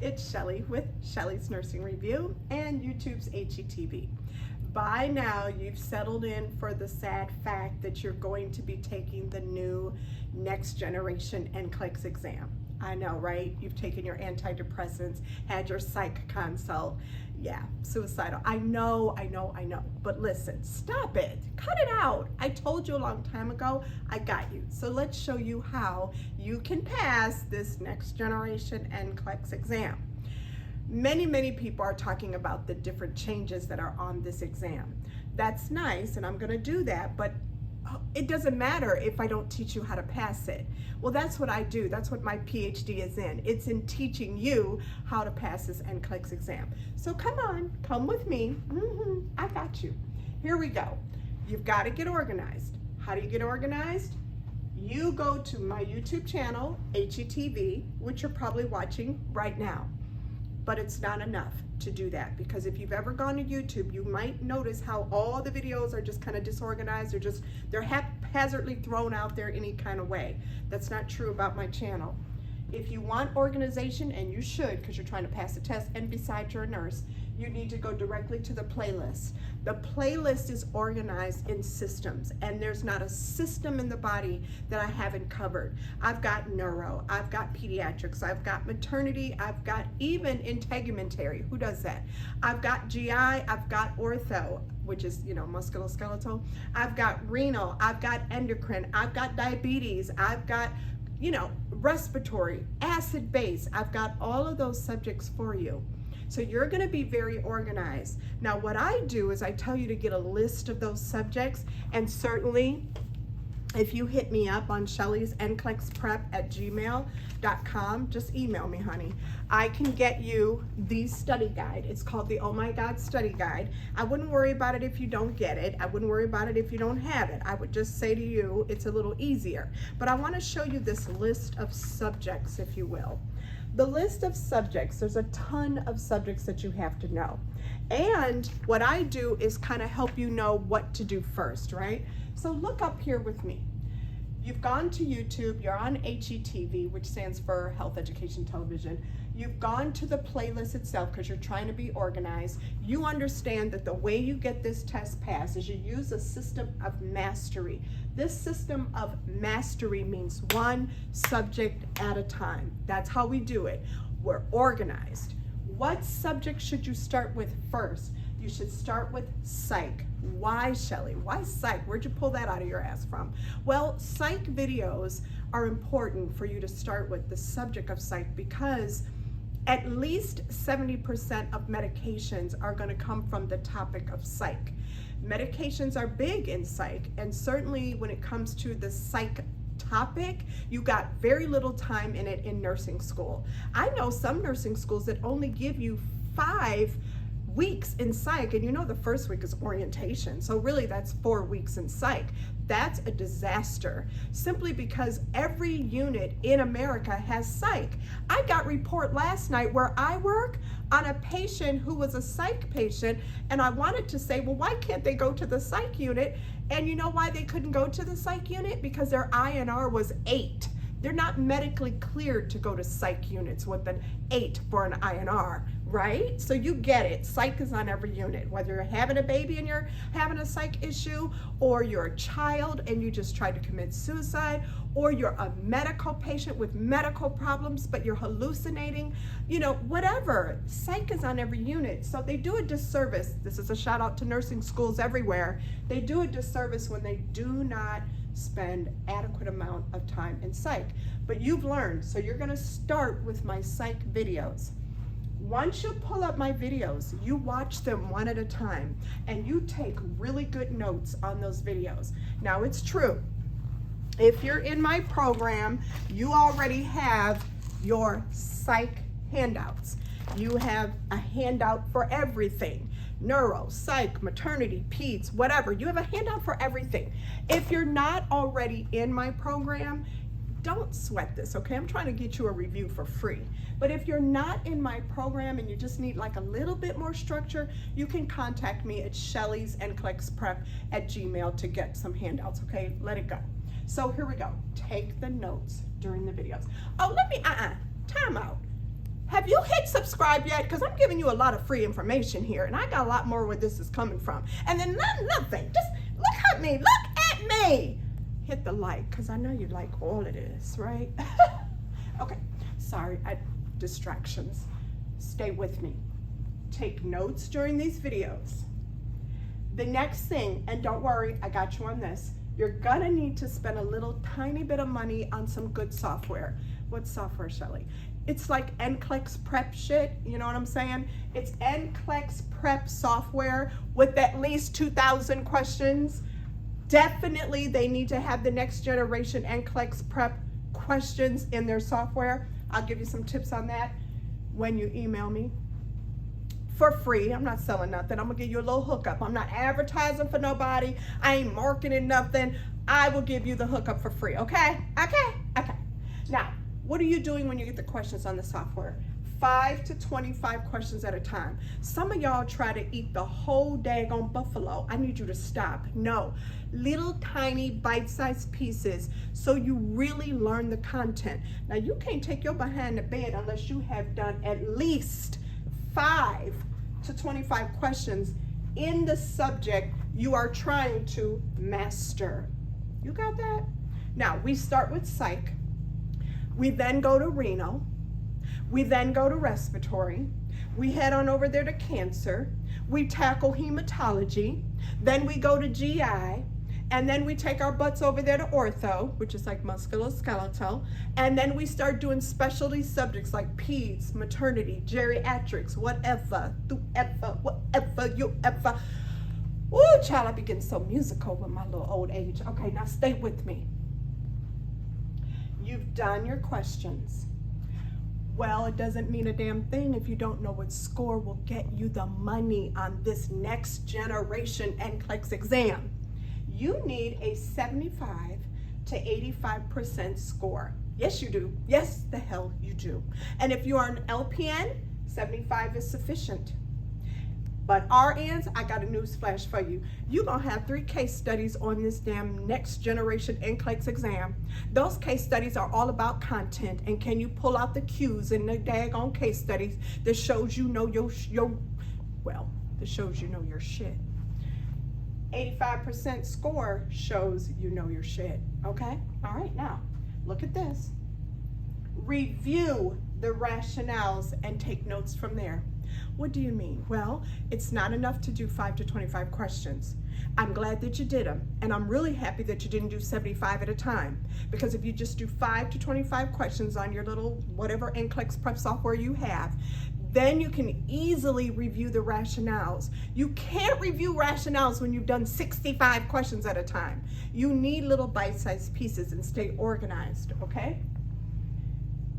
it's Shelly with Shelly's Nursing Review and YouTube's HETV. By now, you've settled in for the sad fact that you're going to be taking the new next generation NCLEX exam. I know, right? You've taken your antidepressants, had your psych consult. Yeah, suicidal. I know. But listen, stop it. Cut it out. I told you a long time ago, I got you. So let's show you how you can pass this next generation NCLEX exam. Many people are talking about the different changes that are on this exam. That's nice, and I'm gonna do that, but it doesn't matter if I don't teach you how to pass it. Well, that's what I do. That's what my PhD is in. It's in teaching you how to pass this NCLEX exam. So come on, come with me. I got you. Here we go. You've got to get organized. How do you get organized? You go to my YouTube channel, HETV, which you're probably watching right now. But it's not enough to do that, because if you've ever gone to YouTube, you might notice how all the videos are just kind of disorganized. They're haphazardly thrown out there any kind of way. That's not true about my channel. If you want organization, and you should because you're trying to pass a test, and besides you're a nurse, you need to go directly to the playlist. The playlist is organized in systems, and there's not a system in the body that I haven't covered. I've got neuro, I've got pediatrics, I've got maternity, I've got even integumentary. Who does that? I've got GI, I've got ortho, which is, musculoskeletal. I've got renal, I've got endocrine, I've got diabetes, I've got respiratory, acid base. I've got all of those subjects for you. So you're gonna be very organized. Now what I do is I tell you to get a list of those subjects, and certainly if you hit me up on Shelly's NCLEX Prep at gmail.com, just email me, honey. I can get you the study guide. It's called the Oh My God Study Guide. I wouldn't worry about it if you don't get it. I wouldn't worry about it if you don't have it. I would just say to you, it's a little easier. But I want to show you this list of subjects, if you will. The list of subjects, there's a ton of subjects that you have to know. And what I do is kind of help you know what to do first, right? So look up here with me. You've gone to YouTube, you're on HETV, which stands for Health Education Television. You've gone to the playlist itself because you're trying to be organized. You understand that the way you get this test passed is you use a system of mastery. This system of mastery means one subject at a time. That's how we do it. We're organized. What subject should you start with first? You should start with psych. Why, Shelly? Why psych? Where'd you pull that out of your ass from? Well, psych videos are important for you to start with the subject of psych, because at least 70% of medications are going to come from the topic of psych. Medications are big in psych, and certainly when it comes to the psych topic, you got very little time in it in nursing school. I know some nursing schools that only give you 5 weeks in psych, and the first week is orientation, so really that's 4 weeks in psych. That's a disaster, simply because every unit in America has psych. I got report last night where I work on a patient who was a psych patient, and I wanted to say, well, why can't they go to the psych unit? And you know why they couldn't go to the psych unit? Because their INR was 8. They're not medically cleared to go to psych units with an 8 for an INR, right? So you get it. Psych is on every unit, whether you're having a baby and you're having a psych issue, or you're a child and you just tried to commit suicide, or you're a medical patient with medical problems, but you're hallucinating, whatever. Psych is on every unit. So they do a disservice. This is a shout out to nursing schools everywhere. They do a disservice when they do not spend adequate amount of time in psych. But you've learned, so you're gonna start with my psych videos. Once you pull up my videos, you watch them one at a time, and you take really good notes on those videos. Now, it's true, if you're in my program, you already have your psych handouts. You have a handout for everything. Neuro, psych, maternity, peds, whatever. You have a handout for everything. If you're not already in my program, don't sweat this, okay? I'm trying to get you a review for free. But if you're not in my program and you just need like a little bit more structure, you can contact me at Shelly's NCLEX Prep at gmail to get some handouts, okay? Let it go. So here we go. Take the notes during the videos. Oh, time out. Have you hit subscribe yet? Because I'm giving you a lot of free information here, and I got a lot more where this is coming from. And then nothing, just look at me, hit the like, because I know you like all of this, right? Okay, sorry, distractions. Stay with me. Take notes during these videos. The next thing, and don't worry, I got you on this, you're gonna need to spend a little tiny bit of money on some good software. What software, Shelly? It's like NCLEX prep shit, you know what I'm saying? It's NCLEX prep software with at least 2,000 questions. Definitely they need to have the next generation NCLEX prep questions in their software. I'll give you some tips on that when you email me. For free. I'm not selling nothing. I'm gonna give you a little hookup. I'm not advertising for nobody. I ain't marketing nothing. I will give you the hookup for free, okay? Okay. Now, what are you doing when you get the questions on the software? 5 to 25 questions at a time. Some of y'all try to eat the whole daggone buffalo. I need you to stop. No, little tiny bite-sized pieces so you really learn the content. Now, you can't take your behind the bed unless you have done at least 5 to 25 questions in the subject you are trying to master. You got that? Now, we start with psych. We then go to renal. We then go to respiratory. We head on over there to cancer. We tackle hematology. Then we go to GI. And then we take our butts over there to ortho, which is like musculoskeletal. And then we start doing specialty subjects like peds, maternity, geriatrics, whatever, you ever. Ooh, child, I be getting so musical with my little old age. Okay, now stay with me. You've done your questions. Well, it doesn't mean a damn thing if you don't know what score will get you the money on this next generation NCLEX exam. You need a 75 to 85% score. Yes, you do. Yes, the hell you do. And if you are an LPN, 75 is sufficient. But RNs, I got a news flash for you. You're gonna have 3 case studies on this damn next generation NCLEX exam. Those case studies are all about content, and can you pull out the cues in the daggone case studies that shows you know your shit. 85% score shows you know your shit, okay? All right, now, look at this. Review the rationales and take notes from there. What do you mean? Well, it's not enough to do 5 to 25 questions. I'm glad that you did them, and I'm really happy that you didn't do 75 at a time, because if you just do 5 to 25 questions on your little whatever NCLEX prep software you have, then you can easily review the rationales. You can't review rationales when you've done 65 questions at a time. You need little bite-sized pieces and stay organized, okay?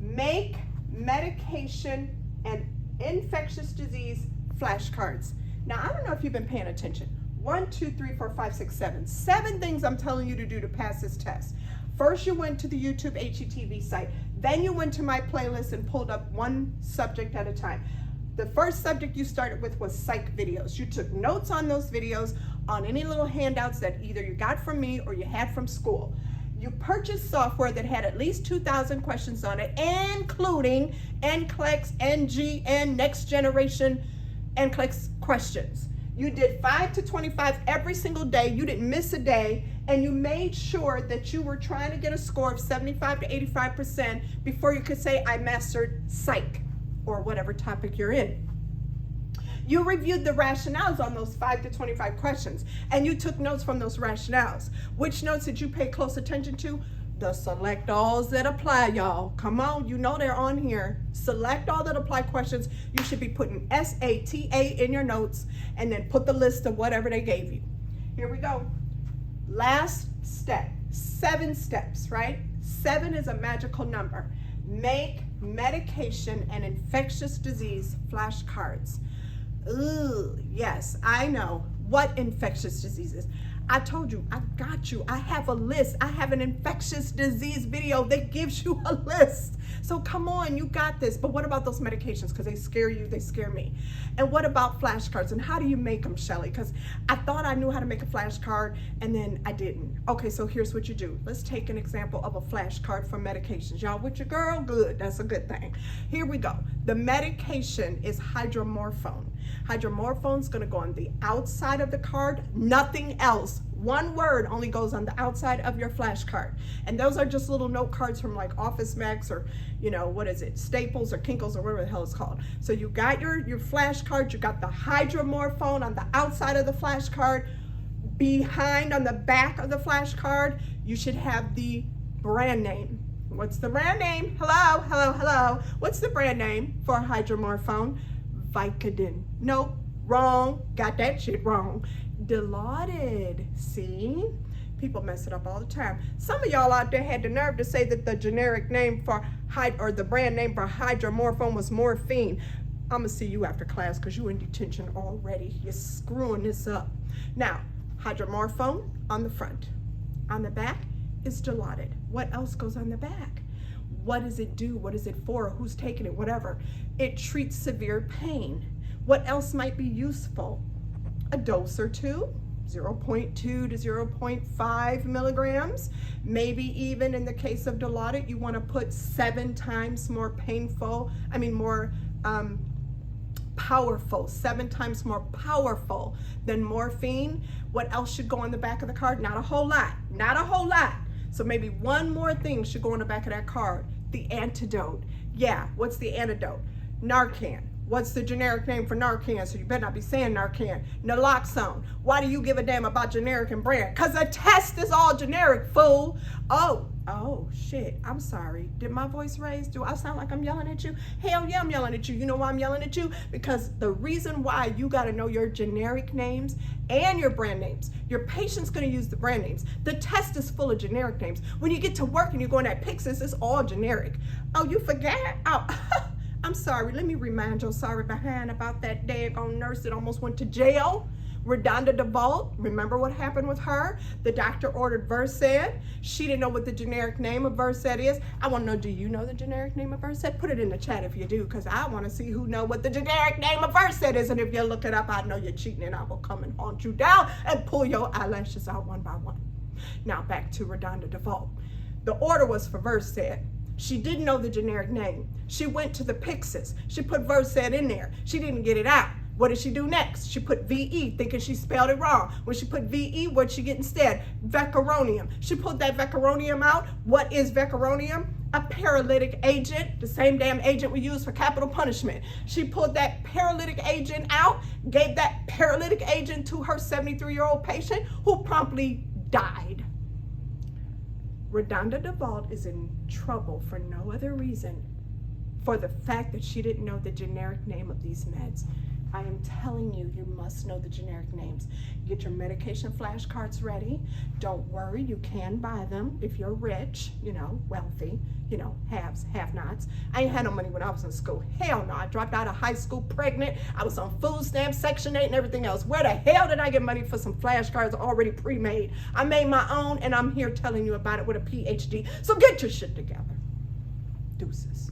Make medication and infectious disease flashcards. Now, I don't know if you've been paying attention. 1, 2, 3, 4, 5, 6, 7. 7 things I'm telling you to do to pass this test. First, you went to the YouTube HETV site. Then you went to my playlist and pulled up one subject at a time. The first subject you started with was psych videos. You took notes on those videos on any little handouts that either you got from me or you had from school. You purchased software that had at least 2,000 questions on it, including NCLEX, NG, and next generation NCLEX questions. You did 5 to 25 every single day. You didn't miss a day, and you made sure that you were trying to get a score of 75 to 85% before you could say, I mastered psych, or whatever topic you're in. You reviewed the rationales on those 5 to 25 questions, and you took notes from those rationales. Which notes did you pay close attention to? The select alls that apply, y'all. Come on, you know they're on here. Select all that apply questions. You should be putting SATA in your notes, and then put the list of whatever they gave you. Here we go. Last step, 7 steps, right? 7 is a magical number. Make medication and infectious disease flashcards. Ooh, yes, I know what infectious diseases. I told you, I got you. I have a list. I have an infectious disease video that gives you a list. So come on, you got this. But what about those medications? Because they scare you, they scare me. And what about flashcards? And how do you make them, Shelly? Because I thought I knew how to make a flashcard, and then I didn't. Okay, so here's what you do. Let's take an example of a flashcard for medications. Y'all with your girl? Good, that's a good thing. Here we go. The medication is hydromorphone. Hydromorphone is going to go on the outside of the card, nothing else. One word only goes on the outside of your flashcard. And those are just little note cards from like Office Max or, you know, what is it, Staples or Kinko's or whatever the hell it's called. So you got your flashcard, you got the hydromorphone on the outside of the flashcard. Behind on the back of the flashcard, you should have the brand name. What's the brand name? Hello, hello, hello. What's the brand name for hydromorphone? Vicodin. Nope, wrong. Got that shit wrong. Dilaudid. See? People mess it up all the time. Some of y'all out there had the nerve to say that the generic name for the brand name for hydromorphone was morphine. I'm gonna see you after class because you in detention already. You're screwing this up. Now, hydromorphone on the front. On the back is Dilaudid. What else goes on the back? What does it do? What is it for? Who's taking it? Whatever. It treats severe pain. What else might be useful? A dose or two, 0.2 to 0.5 milligrams. Maybe even in the case of Dilaudid, you want to put 7 times more powerful, 7 times more powerful than morphine. What else should go on the back of the card? Not a whole lot, not a whole lot. So maybe one more thing should go on the back of that card. The antidote. Yeah, what's the antidote? Narcan. What's the generic name for Narcan? So you better not be saying Narcan. Naloxone. Why do you give a damn about generic and brand? Because the test is all generic, fool. Oh, shit. I'm sorry. Did my voice raise? Do I sound like I'm yelling at you? Hell yeah, I'm yelling at you. You know why I'm yelling at you? Because the reason why you got to know your generic names and your brand names. Your patient's going to use the brand names. The test is full of generic names. When you get to work and you're going at Pyxis, it's all generic. Oh, you forgot? Oh, I'm sorry. Let me remind your sorry behind about that daggone nurse that almost went to jail. Redonda DeVault, remember what happened with her? The doctor ordered Versed. She didn't know what the generic name of Versed is. I want to know, do you know the generic name of Versed? Put it in the chat if you do, because I want to see who know what the generic name of Versed is. And if you look it up, I know you're cheating, and I will come and haunt you down and pull your eyelashes out one by one. Now back to Redonda DeVault. The order was for Versed. She didn't know the generic name. She went to the Pyxis. She put Versed in there. She didn't get it out. What did she do next? She put VE, thinking she spelled it wrong. When she put VE, what'd she get instead? Vecuronium. She pulled that vecuronium out. What is vecuronium? A paralytic agent, the same damn agent we use for capital punishment. She pulled that paralytic agent out, gave that paralytic agent to her 73-year-old patient who promptly died. Redonda DeVault is in trouble for no other reason, for the fact that she didn't know the generic name of these meds. I am telling you, you must know the generic names. Get your medication flashcards ready. Don't worry, you can buy them if you're rich, you know, wealthy, you know, haves, have-nots. I ain't had no money when I was in school. Hell no, I dropped out of high school pregnant. I was on food stamps, Section 8 and everything else. Where the hell did I get money for some flashcards already pre-made? I made my own and I'm here telling you about it with a PhD. So get your shit together. Deuces.